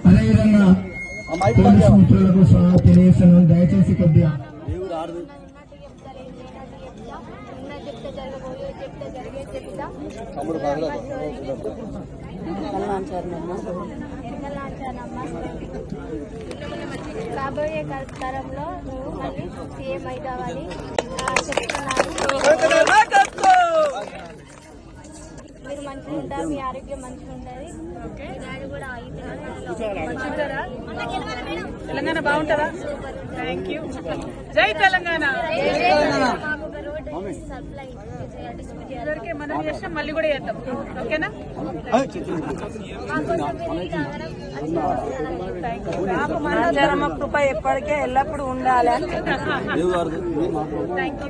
అదేవిధంగా మిత్రులకు తెలియజేస్తున్నాను, దయచేసి కొద్దిగా రాబోయే తరంలో నువ్వు మళ్ళీ సీఎం అవుతావని చెప్తున్నాను. మీరు మంచిగా ఉంటారు, మీ ఆరోగ్యం మంచిగా ఉంటుంది. డాడీ కూడా తెలంగాణ బాగుంటుందా? Thank you. జై తెలంగాణ. ఇదివరకే మనం చేస్తాం, మళ్ళీ కూడా చేద్దాం. ఓకేనా? కృప ఎప్పటికే ఎల్లప్పుడూ ఉండాలి. Thank you.